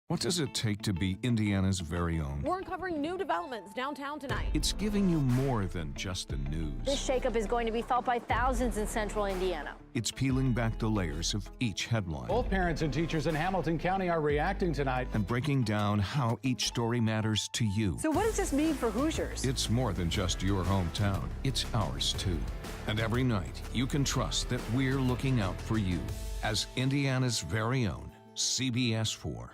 What does it take to be Indiana's very own? We're uncovering new developments downtown tonight. It's giving you more than just the news. This shakeup is going to be felt by thousands in central Indiana. It's peeling back the layers of each headline. Both parents and teachers in Hamilton County are reacting tonight. And breaking down how each story matters to you. So what does this mean for Hoosiers? It's more than just your hometown. It's ours, too. And every night, you can trust that we're looking out for you as Indiana's very own CBS 4.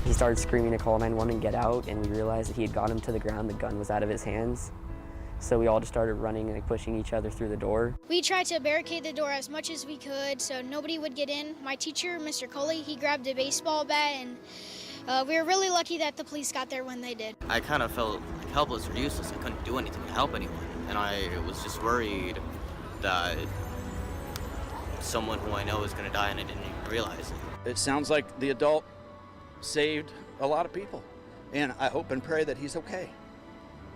He started screaming to call 911 and get out, and we realized that he had got him to the ground. The gun was out of his hands. So we all just started running and pushing each other through the door. We tried to barricade the door as much as we could so nobody would get in. My teacher, Mr. Coley, he grabbed a baseball bat, and we were really lucky that the police got there when they did. I kind of felt helpless or useless. I couldn't do anything to help anyone. And I was just worried that someone who I know is going to die, and I didn't even realize it. It sounds like the adult saved a lot of people, and I hope and pray that he's okay,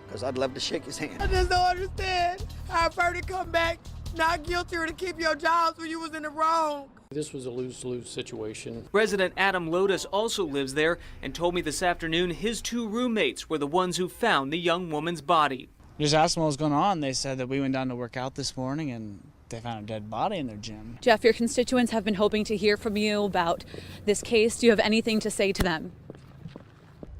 because I'd love to shake his hand. I just don't understand how I've heard it come back not guilty or to keep your jobs when you was in the wrong. This was a lose-lose situation. Resident Adam Lotus also lives there and told me this afternoon his two roommates were the ones who found the young woman's body. Just asked them what was going on. They said that we went down to work out this morning and they found a dead body in their gym. Jeff, your constituents have been hoping to hear from you about this case. Do you have anything to say to them?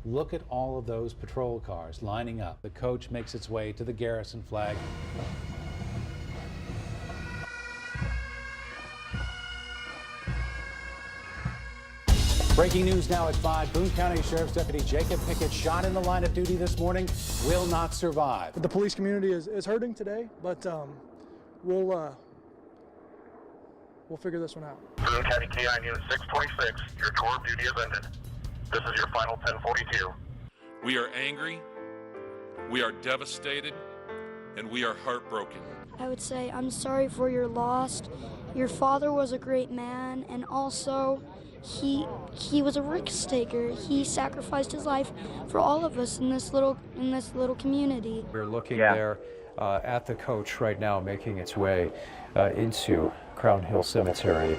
Look at all of those patrol cars lining up. The coach makes its way to the garrison flag. Breaking news now at 5. Boone County Sheriff's Deputy Jacob Pickett, shot in the line of duty this morning, will not survive. The police community is hurting today, but we'll figure this one out. Boone County K-9 Unit 626, your tour of duty has ended. This is your final 1042. We are angry, we are devastated, and we are heartbroken. I would say I'm sorry for your loss. Your father was a great man, and also he was a risk taker. He sacrificed his life for all of us in this little community. We're looking there at the coach right now, making its way into Crown Hill Cemetery.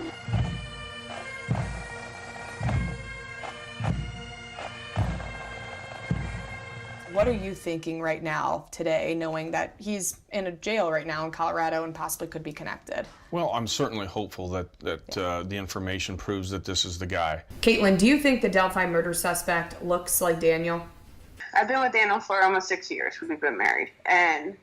What are you thinking right now, today, knowing that he's in a jail right now in Colorado and possibly could be connected? Well, I'm certainly hopeful that the information proves that this is the guy. Caitlin, do you think the Delphi murder suspect looks like Daniel? I've been with Daniel for almost 6 years. We've been married. And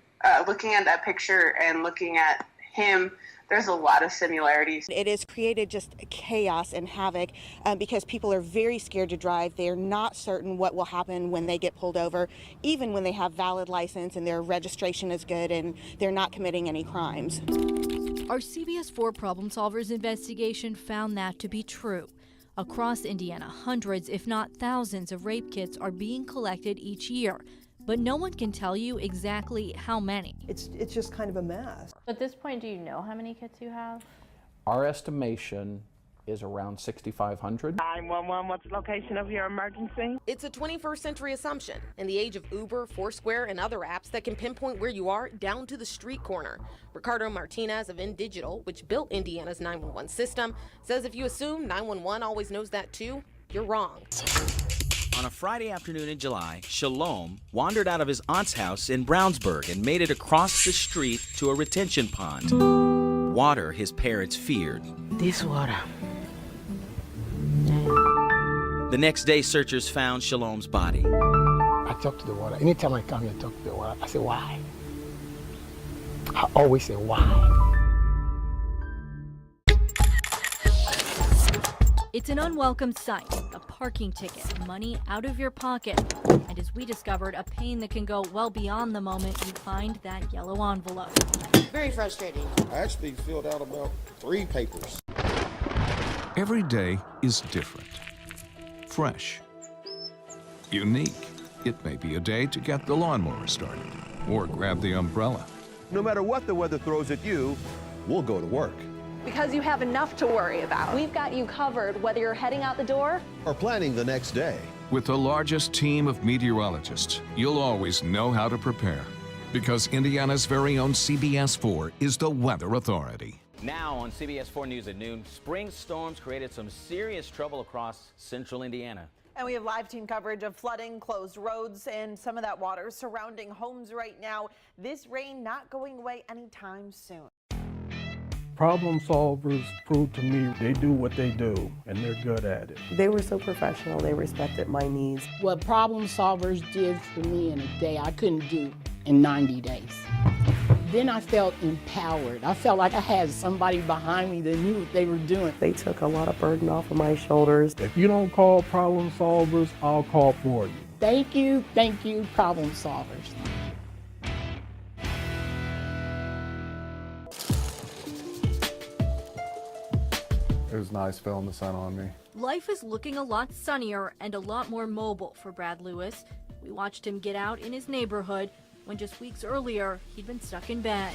looking at that picture and looking at him, there's a lot of similarities. It has created just chaos and havoc because people are very scared to drive. They're not certain what will happen when they get pulled over, even when they have valid license and their registration is good and they're not committing any crimes. Our CBS 4 Problem Solvers investigation found that to be true. Across Indiana, hundreds, if not thousands, of rape kits are being collected each year. But no one can tell you exactly how many. It's just kind of a mess. At this point, do you know how many kits you have? Our estimation is around 6,500. 911, what's the location of your emergency? It's a 21st century assumption in the age of Uber, Foursquare, and other apps that can pinpoint where you are down to the street corner. Ricardo Martinez of InDigital, which built Indiana's 911 system, says if you assume 911 always knows that too, you're wrong. On a Friday afternoon in July, Shalom wandered out of his aunt's house in Brownsburg and made it across the street to a retention pond. Water his parents feared. This water. The next day, searchers found Shalom's body. I talk to the water. Anytime I come here and talk to the water, I say, why? I always say, why? It's an unwelcome sight, a parking ticket, money out of your pocket, and as we discovered, a pain that can go well beyond the moment you find that yellow envelope. Very frustrating. I actually filled out about 3 papers. Every day is different, fresh, unique. It may be a day to get the lawnmower started or grab the umbrella. No matter what the weather throws at you, we'll go to work. Because you have enough to worry about. We've got you covered whether you're heading out the door or planning the next day. With the largest team of meteorologists, you'll always know how to prepare. Because Indiana's very own CBS 4 is the weather authority. Now on CBS 4 News at noon, spring storms created some serious trouble across central Indiana. And we have live team coverage of flooding, closed roads, and some of that water surrounding homes right now. This rain not going away anytime soon. Problem solvers prove to me they do what they do, and they're good at it. They were so professional. They respected my needs. What problem solvers did for me in a day, I couldn't do in 90 days. Then I felt empowered. I felt like I had somebody behind me that knew what they were doing. They took a lot of burden off of my shoulders. If you don't call problem solvers, I'll call for you. Thank you, problem solvers. It was nice feeling the sun on me. Life is looking a lot sunnier and a lot more mobile for Brad Lewis. We watched him get out in his neighborhood when just weeks earlier he'd been stuck in bed.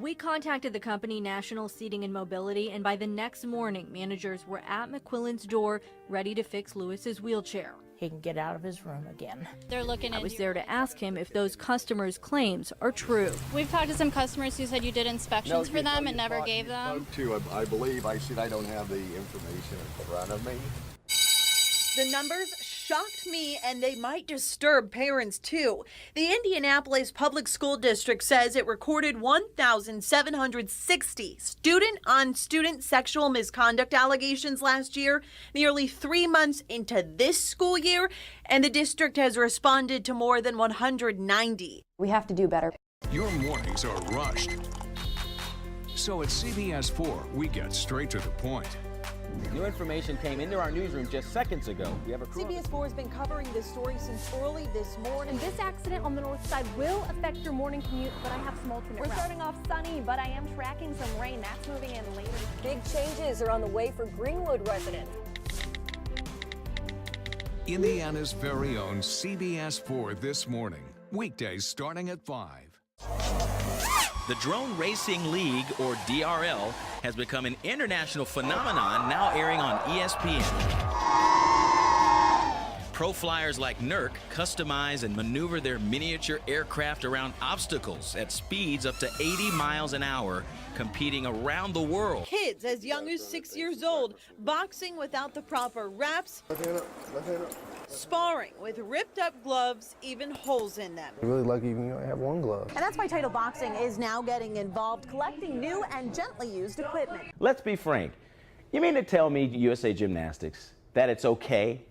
We contacted the company National Seating and Mobility, and by the next morning, managers were at McQuillan's door ready to fix Lewis's wheelchair. He can get out of his room again. They're looking at I was there to ask him if those customers' claims are true. We've talked to some customers who said you did inspections for them and never gave them. I believe. I don't have the information in front of me. The numbers shocked me, and they might disturb parents too. The Indianapolis Public School District says it recorded 1,760 student-on-student sexual misconduct allegations last year, nearly 3 months into this school year, and the district has responded to more than 190. We have to do better. Your mornings are rushed. So at CBS 4, we get straight to the point. New information came into our newsroom just seconds ago. We have a crew. CBS 4 has been covering this story since early this morning. And this accident on the north side will affect your morning commute, but I have some alternate routes. We're starting off sunny, but I am tracking some rain. That's moving in later. Big changes are on the way for Greenwood residents. Indiana's very own CBS 4 This Morning. Weekdays starting at 5. The Drone Racing League, or DRL, has become an international phenomenon, now airing on ESPN. Pro flyers like Nurk customize and maneuver their miniature aircraft around obstacles at speeds up to 80 miles an hour, competing around the world. Kids as young as 6 years old, boxing without the proper wraps, sparring with ripped up gloves, even holes in them. You're really lucky you only have one glove. And that's why Title Boxing is now getting involved, collecting new and gently used equipment. Let's be frank. You mean to tell me, USA Gymnastics, that it's okay?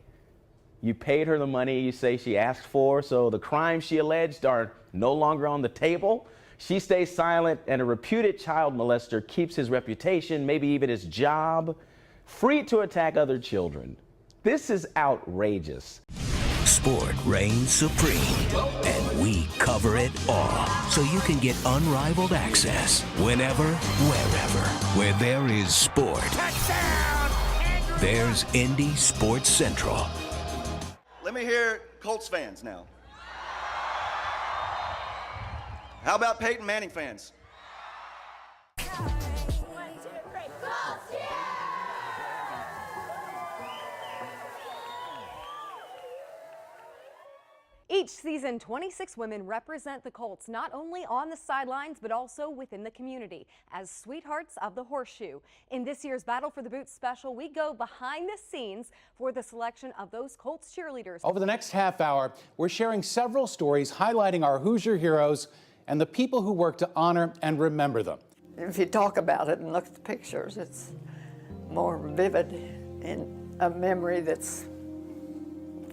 You paid her the money you say she asked for, so the crimes she alleged are no longer on the table? She stays silent, and a reputed child molester keeps his reputation, maybe even his job, free to attack other children. This is outrageous. Sport reigns supreme, and we cover it all, so you can get unrivaled access whenever, wherever. Where there is sport, there's Indy Sports Central. Let me hear Colts fans now. How about Peyton Manning fans? Each season, 26 women represent the Colts not only on the sidelines but also within the community as sweethearts of the horseshoe. In this year's Battle for the Boots special, we go behind the scenes for the selection of those Colts cheerleaders. Over the next half hour, we're sharing several stories highlighting our Hoosier heroes and the people who work to honor and remember them. If you talk about it and look at the pictures, it's more vivid in a memory that's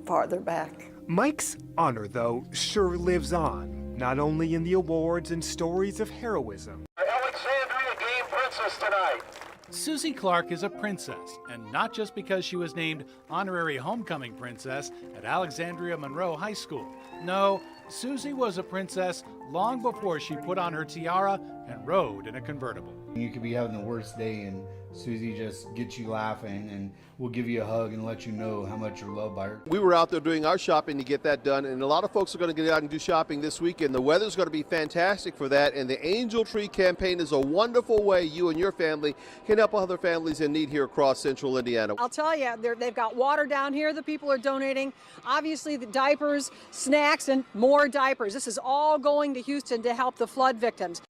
farther back. Mike's honor, though, sure lives on, not only in the awards and stories of heroism. Alexandria game princess tonight. Susie Clark is a princess, and not just because she was named honorary homecoming princess at Alexandria Monroe High School. No, Susie was a princess long before she put on her tiara and rode in a convertible. You could be having the worst day and Susie just gets you laughing and will give you a hug and let you know how much you're loved by her. We were out there doing our shopping to get that done, and a lot of folks are going to get out and do shopping this weekend. The weather's going to be fantastic for that, and the Angel Tree campaign is a wonderful way you and your family can help other families in need here across central Indiana. I'll tell you, they've got water down here that people are donating, obviously the diapers, snacks, and more diapers. This is all going to Houston to help the flood victims.